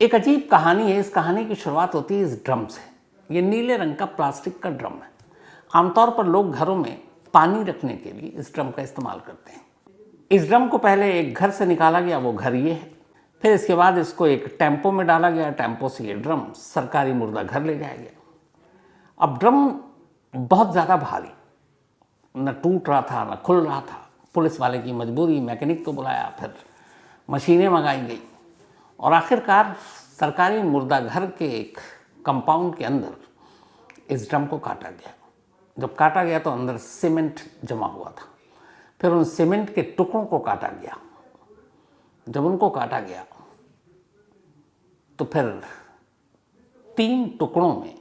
एक अजीब कहानी है। इस कहानी की शुरुआत होती है इस ड्रम से। ये नीले रंग का प्लास्टिक का ड्रम है। आमतौर पर लोग घरों में पानी रखने के लिए इस ड्रम का इस्तेमाल करते हैं। इस ड्रम को पहले एक घर से निकाला गया, वो घर ये है। फिर इसके बाद इसको एक टेम्पो में डाला गया, टेम्पो से ये ड्रम सरकारी मुर्दा घर ले जाया गया। अब ड्रम बहुत ज़्यादा भारी, न टूट रहा था न खुल रहा था। पुलिस वाले की मजबूरी, मैकेनिक को बुलाया, फिर मशीनें मंगाई गई और आखिरकार सरकारी मुर्दा घर के एक कंपाउंड के अंदर इस ड्रम को काटा गया। जब काटा गया तो अंदर सीमेंट जमा हुआ था। फिर उन सीमेंट के टुकड़ों को काटा गया। जब उनको काटा गया तो फिर 3 टुकड़ों में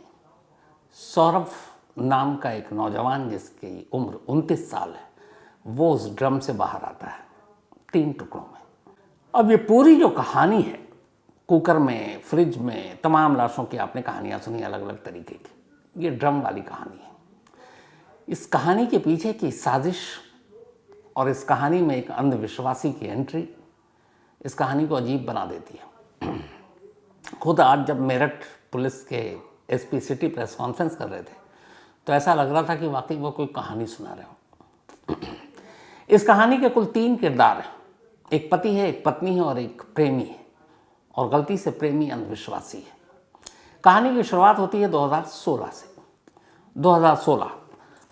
सौरभ नाम का एक नौजवान, जिसकी उम्र 29 साल है, वो उस ड्रम से बाहर आता है 3 टुकड़ों में। अब ये पूरी जो कहानी है, कुकर में, फ्रिज में तमाम लाशों की आपने कहानियाँ सुनी अलग अलग तरीके की। ये ड्रम वाली कहानी है। इस कहानी के पीछे की साजिश और इस कहानी में एक अंधविश्वासी की एंट्री इस कहानी को अजीब बना देती है। खुद आज जब मेरठ पुलिस के एसपी सिटी प्रेस कॉन्फ्रेंस कर रहे थे तो ऐसा लग रहा था कि वाकई वो कोई कहानी सुना रहे हो। इस कहानी के कुल 3 किरदार हैं। एक पति है, एक पत्नी है और एक प्रेमी है। और गलती से प्रेमी अंधविश्वासी है। कहानी की शुरुआत होती है 2016 से। 2016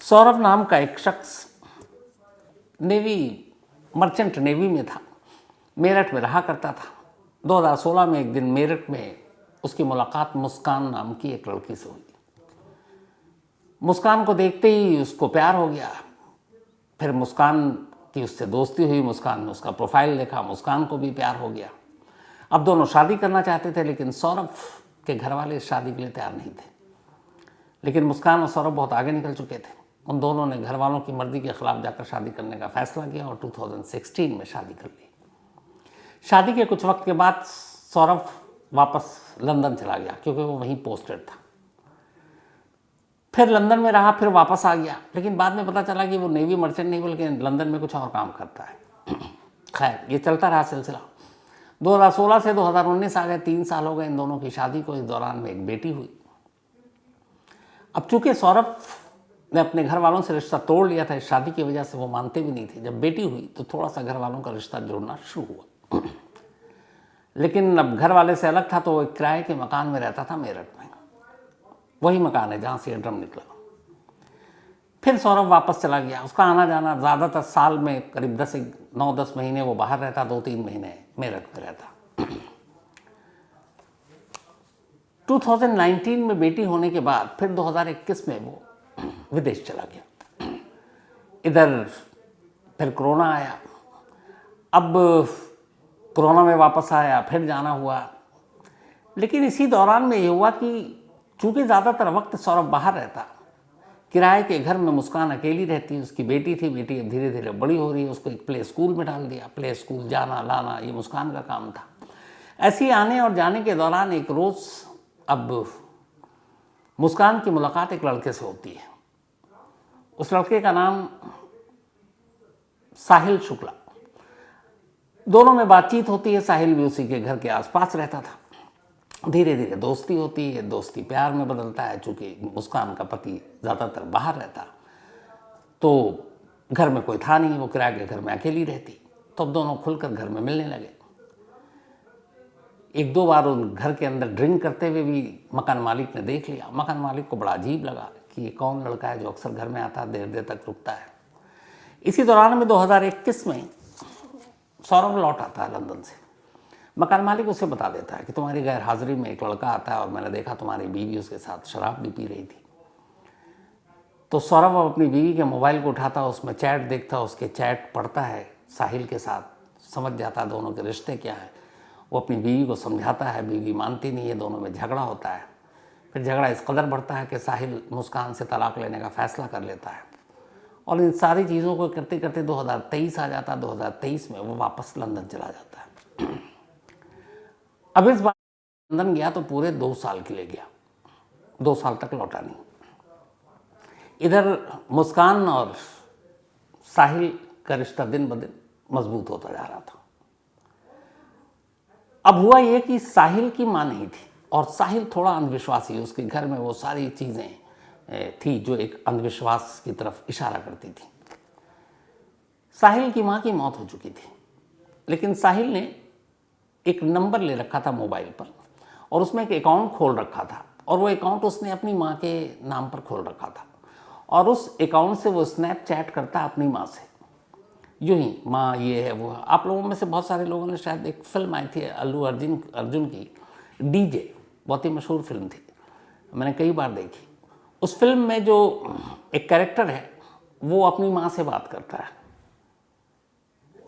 सौरभ नाम का एक शख्स मर्चेंट नेवी में था, मेरठ में रहा करता था। 2016 में एक दिन मेरठ में उसकी मुलाकात मुस्कान नाम की एक लड़की से हुई। मुस्कान को देखते ही उसको प्यार हो गया। फिर मुस्कान की उससे दोस्ती हुई। मुस्कान ने उसका प्रोफाइल देखा, मुस्कान को भी प्यार हो गया। अब दोनों शादी करना चाहते थे, लेकिन सौरभ के घर वाले इस शादी के लिए तैयार नहीं थे। लेकिन मुस्कान और सौरभ बहुत आगे निकल चुके थे। उन दोनों ने घर वालों की मर्जी के खिलाफ जाकर शादी करने का फैसला किया और 2016 में शादी कर ली। शादी के कुछ वक्त के बाद सौरभ वापस लंदन चला गया, क्योंकि वो वहीं पोस्टेड था। फिर लंदन में रहा, फिर वापस आ गया। लेकिन बाद में पता चला कि वो नेवी मर्चेंट नहीं, बल्कि लंदन में कुछ और काम करता है। खैर, ये चलता रहा सिलसिला। 2016 से 2019 आ गए, 3 साल हो गए इन दोनों की शादी को। इस दौरान में एक बेटी हुई। अब चूंकि सौरभ ने अपने घर वालों से रिश्ता तोड़ लिया था इस शादी की वजह से, वो मानते भी नहीं थे। जब बेटी हुई तो थोड़ा सा घर वालों का रिश्ता जोड़ना शुरू हुआ। लेकिन अब घर वाले से अलग था, तो वो एक किराए के मकान में रहता था मेरठ में। वही मकान है जहाँ से ये ड्रम निकला। फिर सौरभ वापस चला गया। उसका आना जाना ज़्यादातर साल में करीब 9-10 महीने वो बाहर रहता, 2-3 महीने मेरठ में रहता। 2019 में बेटी होने के बाद फिर 2021 में वो विदेश चला गया। इधर फिर कोरोना आया। अब कोरोना में वापस आया, फिर जाना हुआ। लेकिन इसी दौरान में ये हुआ कि चूँकि ज़्यादातर वक्त सौरभ बाहर रहता, किराए के घर में मुस्कान अकेली रहती। उसकी बेटी थी, बेटी अब धीरे धीरे बड़ी हो रही है। उसको एक प्ले स्कूल में डाल दिया। प्ले स्कूल जाना लाना ये मुस्कान का काम था। ऐसे ही आने और जाने के दौरान एक रोज़ अब मुस्कान की मुलाकात एक लड़के से होती है। उस लड़के का नाम साहिल शुक्ला। दोनों में बातचीत होती है। साहिल भी उसी के घर के आसपास रहता था। धीरे धीरे दोस्ती होती है। दोस्ती प्यार में बदलता है। चूँकि मुस्कान का पति ज़्यादातर बाहर रहता, तो घर में कोई था नहीं, वो किराए के घर में अकेली रहती। तो अब दोनों खुलकर घर में मिलने लगे। 1-2 बार उन घर के अंदर ड्रिंक करते हुए भी मकान मालिक ने देख लिया। मकान मालिक को बड़ा अजीब लगा कि ये कौन लड़का है जो अक्सर घर में आता है, देर देर तक रुकता है। इसी दौरान में 2021 में सौरभ लौट आता है लंदन से। मकान मालिक उसे बता देता है कि तुम्हारी गैर हाजिरी में एक लड़का आता है और मैंने देखा तुम्हारी बीवी उसके साथ शराब भी पी रही थी। तो सौरभ अपनी बीवी के मोबाइल को उठाता, उसमें चैट देखता, उसके चैट पढ़ता है साहिल के साथ, समझ जाता है दोनों के रिश्ते क्या हैं। वो अपनी बीवी को समझाता है, बीवी मानती नहीं है, दोनों में झगड़ा होता है। फिर झगड़ा इस कदर बढ़ता है कि साहिल मुस्कान से तलाक लेने का फ़ैसला कर लेता है। और इन सारी चीज़ों को करते करते 2023 आ जाता है। 2023 में वो वापस लंदन चला जाता है। अब इस बार लंदन गया तो पूरे 2 साल के लिए गया। 2 साल तक लौटा नहीं। इधर मुस्कान और साहिल का रिश्ता दिन ब दिन मजबूत होता जा रहा था। अब हुआ ये कि साहिल की माँ नहीं थी और साहिल थोड़ा अंधविश्वासी, उसके घर में वो सारी चीज़ें थी जो एक अंधविश्वास की तरफ इशारा करती थी। साहिल की माँ की मौत हो चुकी थी, लेकिन साहिल ने एक नंबर ले रखा था मोबाइल पर और उसमें एक अकाउंट खोल रखा था और वो अकाउंट उसने अपनी माँ के नाम पर खोल रखा था और उस अकाउंट से वो स्नैपचैट करता अपनी माँ से, यूँ ही माँ ये है वो है। आप लोगों में से बहुत सारे लोगों ने शायद एक फिल्म आई थी अल्लू अर्जुन की, डीजे, बहुत ही मशहूर फिल्म थी, मैंने कई बार देखी। उस फिल्म में जो एक कैरेक्टर है वो अपनी माँ से बात करता है।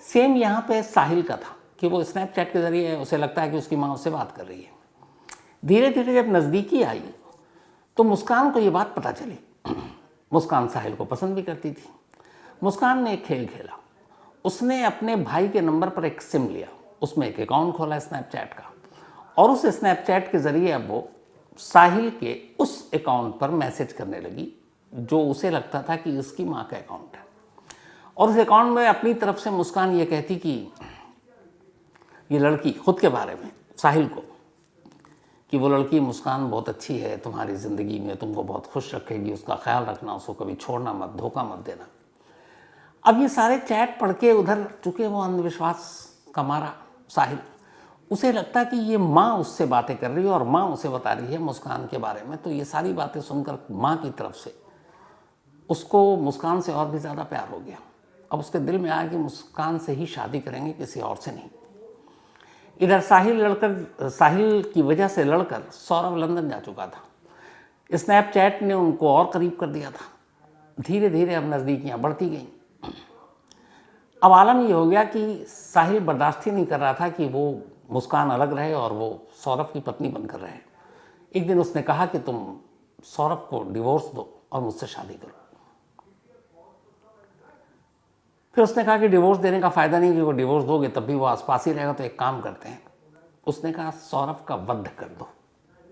सेम यहाँ पे साहिल का था कि वो स्नैपचैट के ज़रिए उसे लगता है कि उसकी माँ उससे बात कर रही है। धीरे धीरे जब नज़दीकी आई तो मुस्कान को ये बात पता चली। मुस्कान साहिल को पसंद भी करती थी। मुस्कान ने एक खेल खेला, उसने अपने भाई के नंबर पर एक सिम लिया, उसमें एक अकाउंट खोला स्नैपचैट का और उस स्नैपचैट के ज़रिए अब वो साहिल के उस अकाउंट पर मैसेज करने लगी जो उसे लगता था कि उसकी माँ का अकाउंट है। और उस अकाउंट में अपनी तरफ से मुस्कान ये कहती कि ये लड़की, खुद के बारे में साहिल को, कि वो लड़की मुस्कान बहुत अच्छी है, तुम्हारी ज़िंदगी में तुमको बहुत खुश रखेगी, उसका ख्याल रखना, उसको कभी छोड़ना मत, धोखा मत देना। अब ये सारे चैट पढ़ के उधर चूँकि वो अंधविश्वास का मारा साहिल, उसे लगता कि ये माँ उससे बातें कर रही है और माँ उसे बता रही है मुस्कान के बारे में। तो ये सारी बातें सुनकर माँ की तरफ से उसको मुस्कान से और भी ज़्यादा प्यार हो गया। अब उसके दिल में आया कि मुस्कान से ही शादी करेंगे, किसी और से नहीं। इधर साहिल की वजह से लड़कर सौरभ लंदन जा चुका था। स्नैपचैट ने उनको और करीब कर दिया था। धीरे धीरे अब नज़दीकियाँ बढ़ती गईं। अब आलम ये हो गया कि साहिल बर्दाश्त ही नहीं कर रहा था कि वो मुस्कान अलग रहे और वो सौरभ की पत्नी बनकर रहे। एक दिन उसने कहा कि तुम सौरभ को डिवोर्स दो और मुझसे शादी करो। फिर उसने कहा कि डिवोर्स देने का फ़ायदा नहीं, क्योंकि डिवोर्स दोगे तब भी वो आसपास ही रहेगा, तो एक काम करते हैं। उसने कहा सौरभ का वध कर दो,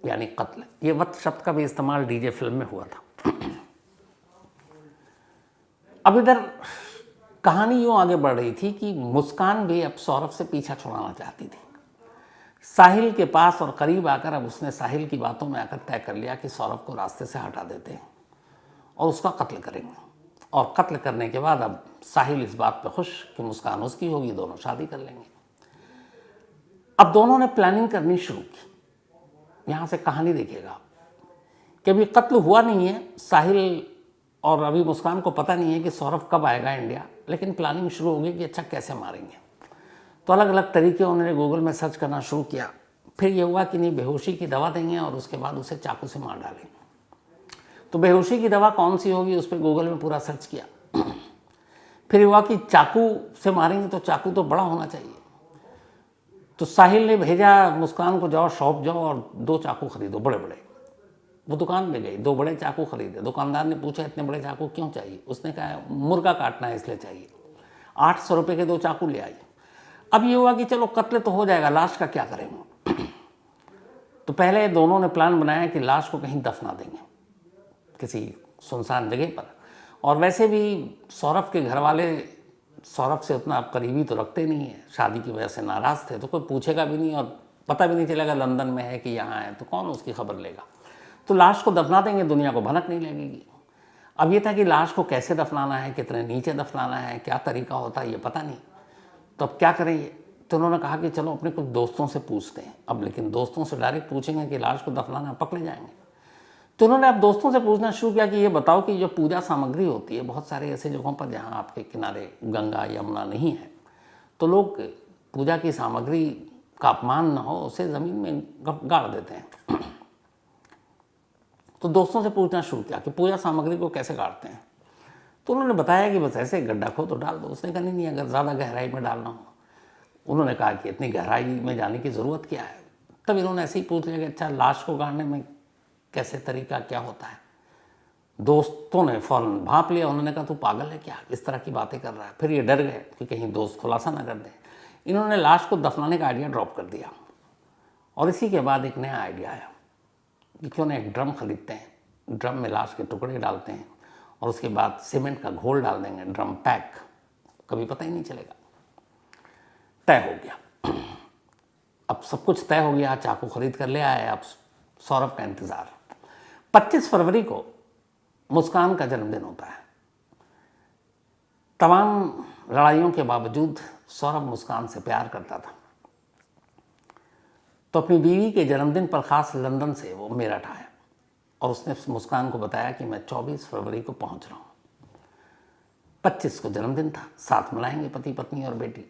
यानी कत्ल। ये वध शब्द का भी इस्तेमाल डीजे फिल्म में हुआ था। अब इधर कहानी यूँ आगे बढ़ रही थी कि मुस्कान भी अब सौरभ से पीछा छुड़ाना चाहती थी साहिल के पास, और करीब आकर अब उसने साहिल की बातों में आकर तय कर लिया कि सौरभ को रास्ते से हटा देते हैं और उसका कत्ल करेंगे। और कत्ल करने के बाद अब साहिल इस बात पे खुश कि मुस्कान उसकी होगी, दोनों शादी कर लेंगे। अब दोनों ने प्लानिंग करनी शुरू की। यहाँ से कहानी देखिएगा कि अभी कत्ल हुआ नहीं है, साहिल और अभी मुस्कान को पता नहीं है कि सौरभ कब आएगा इंडिया, लेकिन प्लानिंग शुरू होगी कि अच्छा कैसे मारेंगे। तो अलग अलग तरीके उन्होंने गूगल में सर्च करना शुरू किया। फिर ये हुआ कि नहीं, बेहोशी की दवा देंगे और उसके बाद उसे चाकू से मार डालेंगे। तो बेहोशी की दवा कौन सी होगी, उस पर गूगल में पूरा सर्च किया। फिर हुआ कि चाकू से मारेंगे तो चाकू तो बड़ा होना चाहिए। तो साहिल ने भेजा मुस्कान को, जाओ शॉप जाओ और 2 चाकू खरीदो बड़े बड़े। वो दुकान में गई, 2 बड़े चाकू खरीदे। दुकानदार ने पूछा इतने बड़े चाकू क्यों चाहिए? उसने कहा मुर्गा काटना है इसलिए चाहिए। 800 रुपये के 2 चाकू ले आई। अब ये हुआ कि चलो कत्ल तो हो जाएगा, लाश का क्या करेंगे? तो पहले दोनों ने प्लान बनाया कि लाश को कहीं दफना देंगे, किसी सुनसान जगह पर। और वैसे भी सौरभ के घर वाले सौरभ से उतना करीबी तो रखते नहीं है, शादी की वजह से नाराज़ थे, तो कोई पूछेगा भी नहीं और पता भी नहीं चलेगा लंदन में है कि यहाँ है, तो कौन उसकी खबर लेगा। तो लाश को दफना देंगे, दुनिया को भनक नहीं लगेगी। अब ये था कि लाश को कैसे दफनाना है, कितने नीचे दफनाना है, क्या तरीका होता है, ये पता नहीं। तो अब क्या करेंगे? तो उन्होंने कहा कि चलो अपने कुछ दोस्तों से पूछते हैं। अब लेकिन दोस्तों से डायरेक्ट पूछेंगे कि लाश को दफनाना, पकड़े जाएंगे। तो उन्होंने अब दोस्तों से पूछना शुरू किया कि ये बताओ कि जो पूजा सामग्री होती है, बहुत सारे ऐसे जगहों पर जहाँ आपके किनारे गंगा यमुना नहीं है, तो लोग पूजा की सामग्री का अपमान न हो उसे ज़मीन में गाड़ देते हैं। तो दोस्तों से पूछना शुरू किया कि पूजा सामग्री को कैसे गाड़ते हैं। तो उन्होंने बताया कि बस ऐसे गड्ढा खो तो डाल दो। उसने कहा नहीं, अगर ज़्यादा गहराई में डालना हो। उन्होंने कहा कि इतनी गहराई में जाने की ज़रूरत क्या है। तब इन्होंने ऐसे ही पूछ लिया कि अच्छा लाश को गाड़ने में कैसे तरीका क्या होता है। दोस्तों ने फ़ौरन भांप लिया। उन्होंने कहा तू पागल है क्या, इस तरह की बातें कर रहा है। फिर ये डर गए कि कहीं दोस्त खुलासा ना कर दें। इन्होंने लाश को दफनाने का आइडिया ड्रॉप कर दिया। और इसी के बाद एक नया आइडिया आया कि क्यों ना एक ड्रम खरीदते हैं, ड्रम में लाश के टुकड़े डालते हैं और उसके बाद सीमेंट का घोल डाल देंगे, ड्रम पैक, कभी पता ही नहीं चलेगा। तय हो गया। अब सब कुछ तय हो गया, चाकू खरीद कर ले आए, अब सौरभ का इंतज़ार। 25 फरवरी को मुस्कान का जन्मदिन होता है। तमाम लड़ाइयों के बावजूद सौरभ मुस्कान से प्यार करता था, तो अपनी बीवी के जन्मदिन पर ख़ास लंदन से वो मेरठ आया और उसने मुस्कान को बताया कि मैं 24 फरवरी को पहुंच रहा हूँ। 25 को जन्मदिन था, साथ मनाएंगे पति पत्नी और बेटी।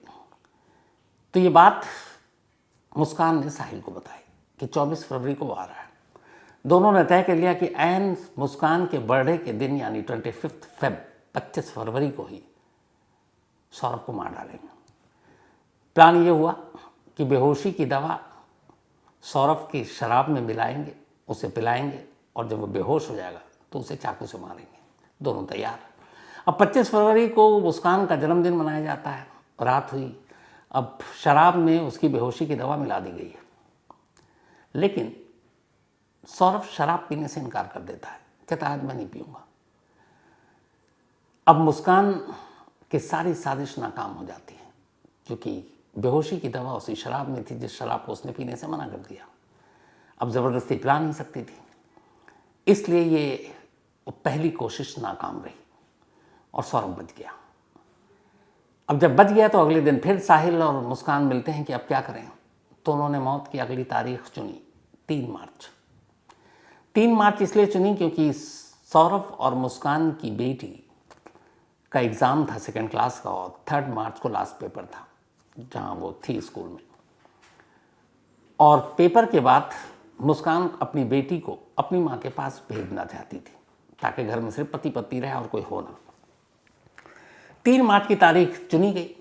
तो ये बात मुस्कान ने साहिल को बताई कि 24 फरवरी को वो आ रहा है। दोनों ने तय कर लिया कि ऐन मुस्कान के बर्थडे के दिन यानी 25 फेब 25 फरवरी को ही सौरभ को मार डालेंगे। प्लान ये हुआ कि बेहोशी की दवा सौरभ की शराब में मिलाएंगे, उसे पिलाएंगे और जब वो बेहोश हो जाएगा तो उसे चाकू से मारेंगे। दोनों तैयार। अब 25 फरवरी को मुस्कान का जन्मदिन मनाया जाता है, रात हुई। अब शराब में उसकी बेहोशी की दवा मिला दी गई है, लेकिन सौरभ शराब पीने से इनकार कर देता है, कहता है मैं नहीं पीऊँगा। अब मुस्कान की सारी साजिश नाकाम हो जाती है, क्योंकि बेहोशी की दवा उसी शराब में थी जिस शराब को उसने पीने से मना कर दिया। अब ज़बरदस्ती पिला नहीं सकती थी, इसलिए ये पहली कोशिश नाकाम रही और सौरभ बच गया। अब जब बच गया तो अगले दिन फिर साहिल और मुस्कान मिलते हैं कि अब क्या करें। तो उन्होंने मौत की अगली तारीख चुनी, 3 मार्च। 3 मार्च इसलिए चुनी क्योंकि सौरभ और मुस्कान की बेटी का एग्ज़ाम था 2nd क्लास का और 3 मार्च को लास्ट पेपर था जहाँ वो थी स्कूल में। और पेपर के बाद मुस्कान अपनी बेटी को अपनी माँ के पास भेजना चाहती थी ताकि घर में सिर्फ पति पत्नी रहे और कोई हो ना। 3 मार्च की तारीख चुनी गई।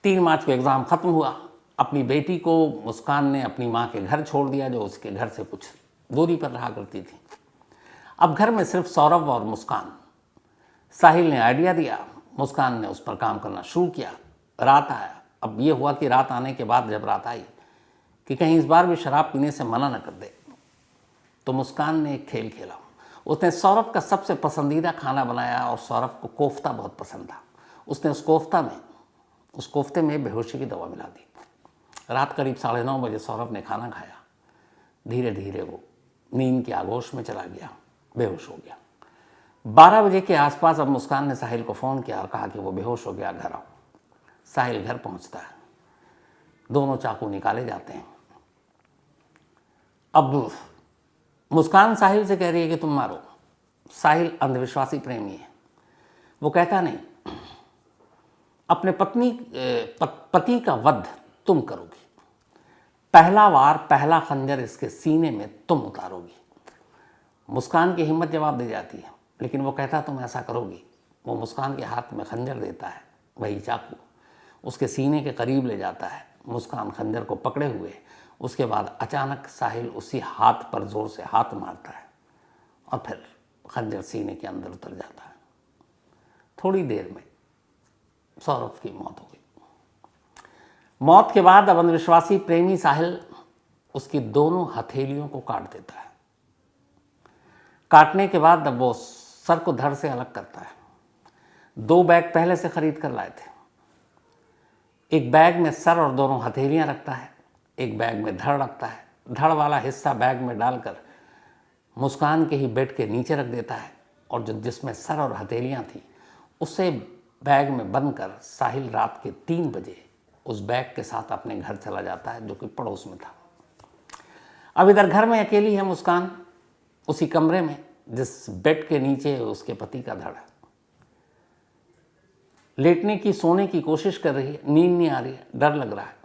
3 मार्च को एग्ज़ाम ख़त्म हुआ। अपनी बेटी को मुस्कान ने अपनी माँ के घर छोड़ दिया जो उसके घर से कुछ दूरी पर रहा करती थी। अब घर में सिर्फ सौरभ और मुस्कान। साहिल ने आइडिया दिया, मुस्कान ने उस पर काम करना शुरू किया। रात आया। अब ये हुआ कि रात आने के बाद जब रात आई कि कहीं इस बार भी शराब पीने से मना न कर दे, तो मुस्कान ने एक खेल खेला। उसने सौरभ का सबसे पसंदीदा खाना बनाया और सौरभ को कोफ्ता बहुत पसंद था। उसने उस कोफ्ते में बेहोशी की दवा मिला दी। रात करीब 9:30 बजे सौरभ ने खाना खाया। धीरे धीरे वो नींद की आगोश में चला गया, बेहोश हो गया। 12 बजे के आसपास अब मुस्कान ने साहिल को फ़ोन किया और कहा कि वो बेहोश हो गया, घर आओ। साहिल घर पहुंचता है। दोनों चाकू निकाले जाते हैं। अब मुस्कान साहिल से कह रही है कि तुम मारो। साहिल अंधविश्वासी प्रेमी है, वो कहता नहीं, अपने पति का वध तुम करोगी। पहला वार, पहला खंजर इसके सीने में तुम उतारोगी। मुस्कान की हिम्मत जवाब दे जाती है, लेकिन वो कहता तुम ऐसा करोगी। वो मुस्कान के हाथ में खंजर देता है, वही चाकू उसके सीने के करीब ले जाता है। मुस्कान खंजर को पकड़े हुए, उसके बाद अचानक साहिल उसी हाथ पर ज़ोर से हाथ मारता है और फिर खंजर सीने के अंदर उतर जाता है। थोड़ी देर में सौरभ की मौत हो गई। मौत के बाद अब अंधविश्वासी प्रेमी साहिल उसकी दोनों हथेलियों को काट देता है। काटने के बाद अब वो सर को धड़ से अलग करता है। 2 बैग पहले से खरीद कर लाए थे। एक बैग में सर और दोनों हथेलियां रखता है, एक बैग में धड़ रखता है। धड़ वाला हिस्सा बैग में डालकर मुस्कान के ही बेड के नीचे रख देता है और जो जिसमें सर और हथेलियां थी उसे बैग में बंद कर साहिल रात के 3 बजे उस बैग के साथ अपने घर चला जाता है जो कि पड़ोस में था। अब इधर घर में अकेली है मुस्कान, उसी कमरे में जिस बेड के नीचे उसके पति का धड़ है। लेटने की, सोने की कोशिश कर रही है, नींद नहीं आ रही है, डर लग रहा है।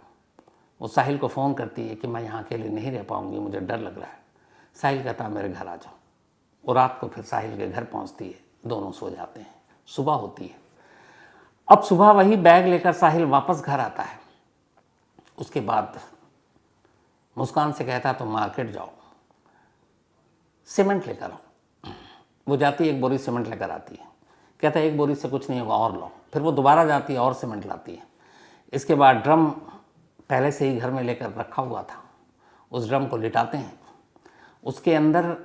वो साहिल को फ़ोन करती है कि मैं यहाँ अकेले नहीं रह पाऊँगी, मुझे डर लग रहा है। साहिल कहता है मेरे घर आ जाओ। वो रात को फिर साहिल के घर पहुँचती है, दोनों सो जाते हैं। सुबह होती है। अब सुबह वही बैग लेकर साहिल वापस घर आता है। उसके बाद मुस्कान से कहता है तुम मार्केट जाओ, सीमेंट लेकर आओ। वो जाती है, एक बोरी सीमेंट लेकर आती है। कहता है एक बोरी से कुछ नहीं होगा, और लो। फिर वो दोबारा जाती है और सीमेंट लाती है। इसके बाद ड्रम पहले से ही घर में लेकर रखा हुआ था, उस ड्रम को लिटाते हैं। उसके अंदर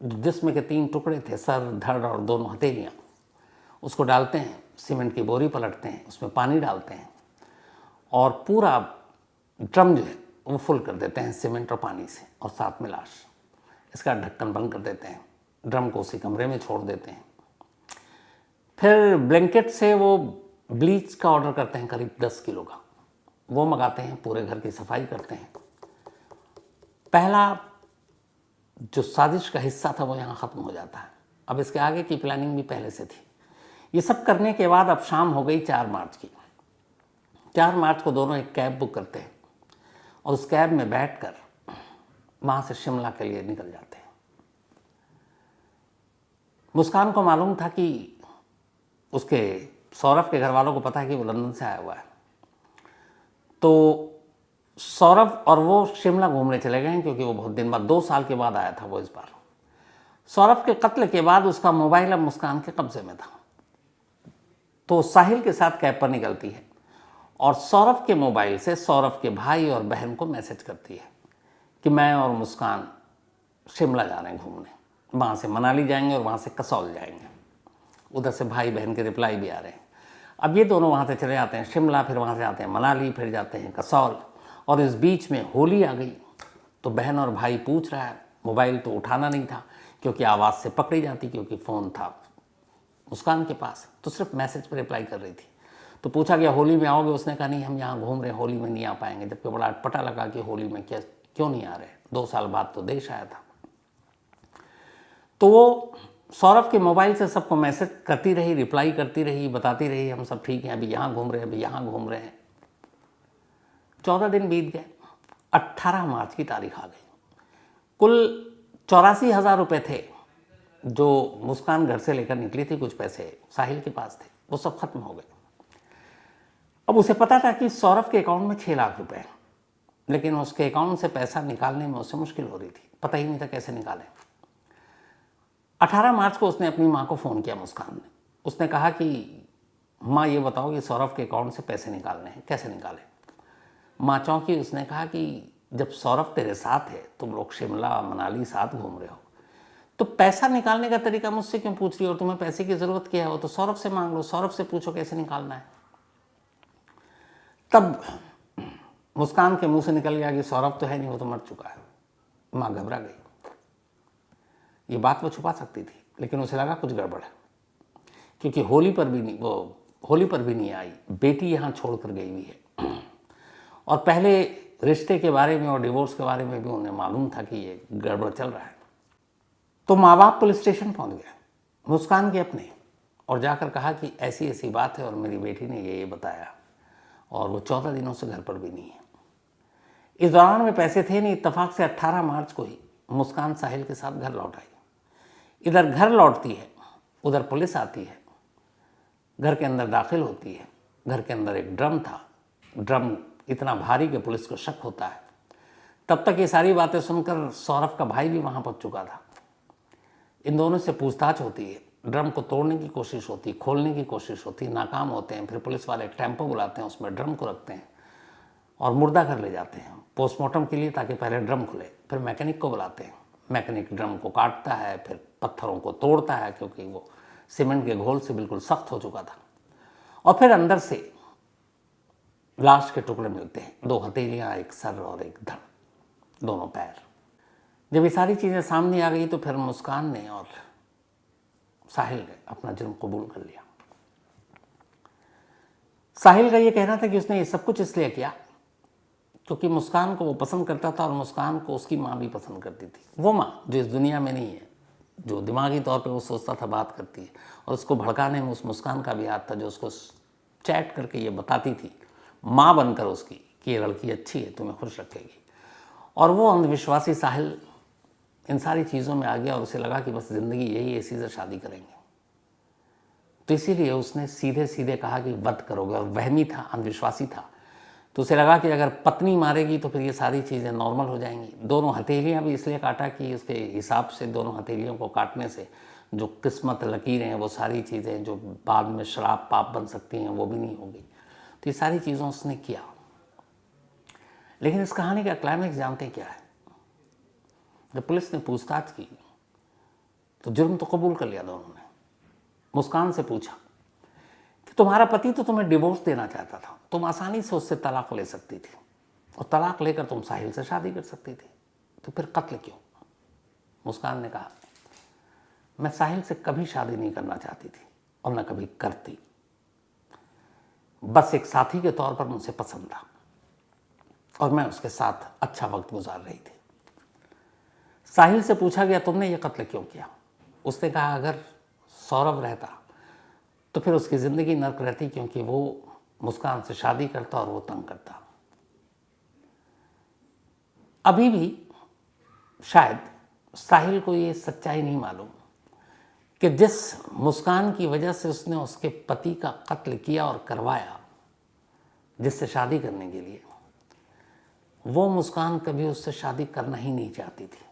जिस्म के 3 टुकड़े थे, सर, धड़ और दोनों हथेलियाँ, उसको डालते हैं। सीमेंट की बोरी पलटते हैं, उसमें पानी डालते हैं और पूरा ड्रम जो है वो फुल कर देते हैं सीमेंट और पानी से और साथ में लाश। इसका ढक्कन बंद कर देते हैं, ड्रम को उसी कमरे में छोड़ देते हैं। फिर ब्लैंकेट से वो ब्लीच का ऑर्डर करते हैं करीब 10 किलो का, वो मंगाते हैं, पूरे घर की सफाई करते हैं। पहला जो साजिश का हिस्सा था वो यहाँ ख़त्म हो जाता है। अब इसके आगे की प्लानिंग भी पहले से थी। ये सब करने के बाद अब शाम हो गई 4 मार्च की। 4 मार्च को दोनों एक कैब बुक करते हैं और उस कैब में बैठकर वहाँ से शिमला के लिए निकल जाते हैं। मुस्कान को मालूम था कि उसके सौरभ के घर वालों को पता है कि वो लंदन से आया हुआ है, तो सौरभ और वो शिमला घूमने चले गए हैं, क्योंकि वो बहुत दिन बाद 2 साल के बाद आया था वो इस बार। सौरभ के कत्ल के बाद उसका मोबाइल अब मुस्कान के कब्जे में था, तो साहिल के साथ कैब पर निकलती है और सौरभ के मोबाइल से सौरभ के भाई और बहन को मैसेज करती है कि मैं और मुस्कान शिमला जा रहे हैं घूमने, वहाँ से मनाली जाएंगे और वहाँ से कसौल जाएंगे। उधर से भाई बहन के रिप्लाई भी आ रहे हैं। अब ये दोनों वहाँ से चले जाते हैं शिमला, फिर वहाँ से आते हैं मनाली, फिर जाते हैं कसौल, और इस बीच में होली आ गई। तो बहन और भाई पूछ रहा है, मोबाइल तो उठाना नहीं था क्योंकि आवाज़ से पकड़ी जाती, क्योंकि फ़ोन था मुस्कान के पास, तो सिर्फ मैसेज पर रिप्लाई कर रही थी। तो पूछा गया होली में आओगे? उसने कहा नहीं, हम यहाँ घूम रहे हैं, होली में नहीं आ पाएंगे। जबकि बड़ा अटपटा लगा कि होली में क्यों नहीं आ रहे, 2 साल बाद तो देश आया था। तो वो सौरभ के मोबाइल से सबको मैसेज करती रही, रिप्लाई करती रही, बताती रही हम सब ठीक हैं, अभी यहाँ घूम रहे हैं, अभी यहाँ घूम रहे हैं। 14 दिन बीत गए, 18 मार्च की तारीख आ गई। कुल 84,000 रुपये थे जो मुस्कान घर से लेकर निकली थी, कुछ पैसे साहिल के पास थे, वो सब खत्म हो गए। अब उसे पता था कि सौरभ के अकाउंट में 6 लाख रुपए हैं, लेकिन उसके अकाउंट से पैसा निकालने में उससे मुश्किल हो रही थी, पता ही नहीं था कैसे निकालें। 18 मार्च को उसने अपनी माँ को फ़ोन किया मुस्कान ने। उसने कहा कि माँ ये बताओ कि सौरभ के अकाउंट से पैसे निकालने हैं, कैसे निकालें? माँ चौंकी। उसने कहा कि जब सौरभ तेरे साथ है, तुम लोग शिमला मनाली साथ घूम रहे हो, तो पैसा निकालने का तरीका मुझसे क्यों पूछ रही हो? तुम्हें पैसे की ज़रूरत क्या है? वो तो सौरभ से मांग लो, सौरभ से पूछो कैसे निकालना है। तब मुस्कान के मुंह से निकल गया कि सौरभ तो है नहीं, वो तो मर चुका है। माँ घबरा गई। ये बात वो छुपा सकती थी, लेकिन उसे लगा कुछ गड़बड़ है, क्योंकि होली पर भी नहीं आई, बेटी यहाँ छोड़ कर गई हुई है। और पहले रिश्ते के बारे में और डिवोर्स के बारे में भी उन्हें मालूम था कि ये गड़बड़ चल रहा है। तो माँ बाप पुलिस स्टेशन पहुँच गए, मुस्कान के अपने, और जाकर कहा कि ऐसी ऐसी बात है और मेरी बेटी ने ये बताया, और वो 14 दिनों से घर पर भी नहीं है। इस दौरान में पैसे थे नहीं। इत्तेफाक से 18 मार्च को ही मुस्कान साहिल के साथ घर लौट आई। इधर घर लौटती है, उधर पुलिस आती है, घर के अंदर दाखिल होती है। घर के अंदर एक ड्रम था, ड्रम इतना भारी कि पुलिस को शक होता है। तब तक ये सारी बातें सुनकर सौरभ का भाई भी वहाँ पहुँच चुका था। इन दोनों से पूछताछ होती है, ड्रम को तोड़ने की कोशिश होती, खोलने की कोशिश होती, नाकाम होते हैं। फिर पुलिस वाले टेम्पो बुलाते हैं, उसमें ड्रम को रखते हैं और मुर्दा घर ले जाते हैं पोस्टमार्टम के लिए, ताकि पहले ड्रम खुले। फिर मैकेनिक को बुलाते हैं, मैकेनिक ड्रम को काटता है, फिर पत्थरों को तोड़ता है, क्योंकि वो सीमेंट के घोल से बिल्कुल सख्त हो चुका था। और फिर अंदर से लाश के टुकड़े मिलते हैं, 2 हथेलियाँ, एक सर और एक धड़, दोनों पैर। जब ये सारी चीज़ें सामने आ गई तो फिर मुस्कान ने और साहिल ने अपना जुर्म कबूल कर लिया। साहिल का ये कहना था कि उसने ये सब कुछ इसलिए किया क्योंकि मुस्कान को वो पसंद करता था और मुस्कान को उसकी माँ भी पसंद करती थी। वो माँ जो इस दुनिया में नहीं है, जो दिमागी तौर पे वो सोचता था बात करती है, और उसको भड़काने में उस मुस्कान का भी हाथ था, जो उसको चैट करके ये बताती थी माँ बनकर उसकी कि ये लड़की अच्छी है, तुम्हें खुश रखेगी। और वो अंधविश्वासी साहिल इन सारी चीज़ों में आ गया और उसे लगा कि बस ज़िंदगी यही है, इसी से शादी करेंगे। तो इसीलिए उसने सीधे सीधे कहा कि वध करोगे, और वहमी था, अंधविश्वासी था। तो उसे लगा कि अगर पत्नी मारेगी तो फिर ये सारी चीज़ें नॉर्मल हो जाएंगी। दोनों हथेलियाँ भी इसलिए काटा कि उसके हिसाब से दोनों हथेलियों को काटने से जो किस्मत, लकीरें हैं, वो सारी चीज़ें जो बाद में श्राप पाप बन सकती हैं, वो भी नहीं होगी। तो ये सारी चीज़ों उसने किया। लेकिन इस कहानी का क्लाइमैक्स जानते हैं क्या है? जब पुलिस ने पूछताछ की तो जुर्म तो कबूल कर लिया दोनों ने। मुस्कान से पूछा कि तुम्हारा पति तो तुम्हें डिवोर्स देना चाहता था, तुम आसानी से उससे तलाक ले सकती थी, और तलाक लेकर तुम साहिल से शादी कर सकती थी, तो फिर कत्ल क्यों? मुस्कान ने कहा, मैं साहिल से कभी शादी नहीं करना चाहती थी और न कभी करती, बस एक साथी के तौर पर मुझे पसंद था और मैं उसके साथ अच्छा वक्त गुजार रही थी। साहिल से पूछा गया, तुमने ये कत्ल क्यों किया? उसने कहा, अगर सौरभ रहता तो फिर उसकी ज़िंदगी नर्क रहती, क्योंकि वो मुस्कान से शादी करता और वो तंग करता। अभी भी शायद साहिल को ये सच्चाई नहीं मालूम कि जिस मुस्कान की वजह से उसने उसके पति का कत्ल किया और करवाया, जिससे शादी करने के लिए, वो मुस्कान कभी उससे शादी करना ही नहीं चाहती थी।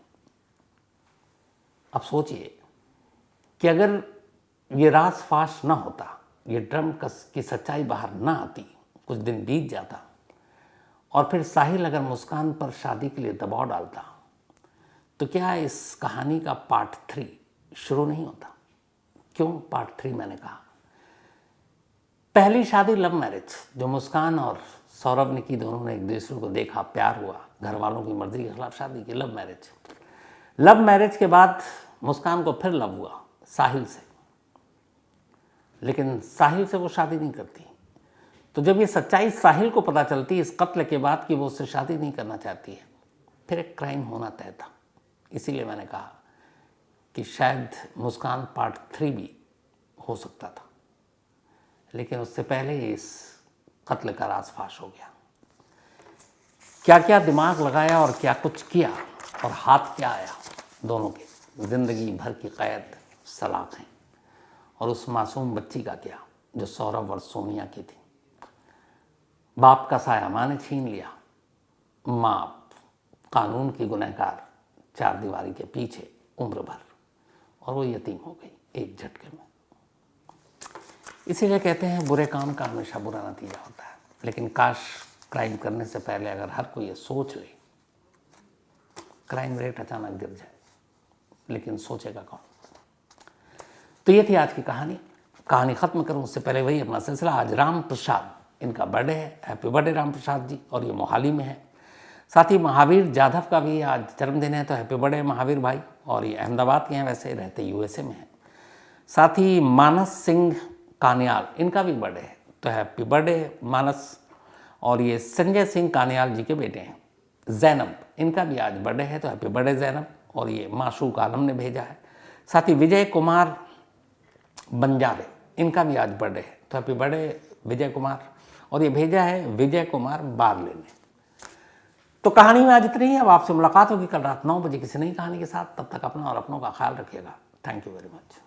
अब सोचिए कि अगर ये राज फाश ना होता, ये ड्रम की सच्चाई बाहर ना आती, कुछ दिन बीत जाता और फिर साहिल अगर मुस्कान पर शादी के लिए दबाव डालता, तो क्या इस कहानी का पार्ट 3 शुरू नहीं होता? क्यों पार्ट 3 मैंने कहा? पहली शादी लव मैरिज जो मुस्कान और सौरभ ने की, दोनों ने एक दूसरे को देखा, प्यार हुआ, घर वालों की मर्जी के खिलाफ शादी की, लव मैरिज। लव मैरिज के बाद मुस्कान को फिर लव हुआ साहिल से, लेकिन साहिल से वो शादी नहीं करती। तो जब ये सच्चाई साहिल को पता चलती इस कत्ल के बाद कि वो उससे शादी नहीं करना चाहती है, फिर एक क्राइम होना तय था। इसीलिए मैंने कहा कि शायद मुस्कान पार्ट 3 भी हो सकता था, लेकिन उससे पहले इस कत्ल का राज फाश हो गया। क्या क्या दिमाग लगाया और क्या कुछ किया और हाथ क्या आया, दोनों के ज़िंदगी भर की कैद सलाख हैं। और उस मासूम बच्ची का क्या, जो सौरभ और सोनिया की थी। बाप का साया माँ ने छीन लिया, माँ कानून की गुनहगार, 4 दीवारी के पीछे उम्र भर, और वो यतीम हो गई एक झटके में। इसीलिए कहते हैं बुरे काम का हमेशा बुरा नतीजा होता है। लेकिन काश क्राइम करने से पहले अगर हर कोई ये सोच ले, क्राइम रेट अचानक गिर जाए, लेकिन सोचेगा कौन? तो ये थी आज की कहानी ख़त्म करूं उससे पहले वही अपना सिलसिला। आज राम प्रसाद, इनका बर्थडे है, हैप्पी बर्थडे राम प्रसाद जी, और ये मोहाली में है। साथ ही महावीर जाधव का भी आज जन्मदिन है, तो हैप्पी बर्थडे महावीर भाई, और ये अहमदाबाद के हैं, वैसे रहते यूएसए में हैं। साथ ही मानस सिंह कानियाल, इनका भी बर्थडे है, तो हैप्पी बर्थडे मानस। और ये संजय सिंह कानियाल जी के बेटे हैं। जैनब, इनका भी आज बर्थडे है, तो हैप्पी बर्थडे जैनब, और ये माशूक आलम ने भेजा है। साथ ही विजय कुमार बंजारे, इनका भी आज बर्थडे है, तो हैप्पी बर्थडे विजय कुमार, और ये भेजा है विजय कुमार बारले ने। तो कहानी में आज इतनी ही। अब आपसे मुलाकात होगी कल रात 9 बजे किसी नई कहानी के साथ। तब तक अपना और अपनों का ख्याल रखिएगा। Thank you very much.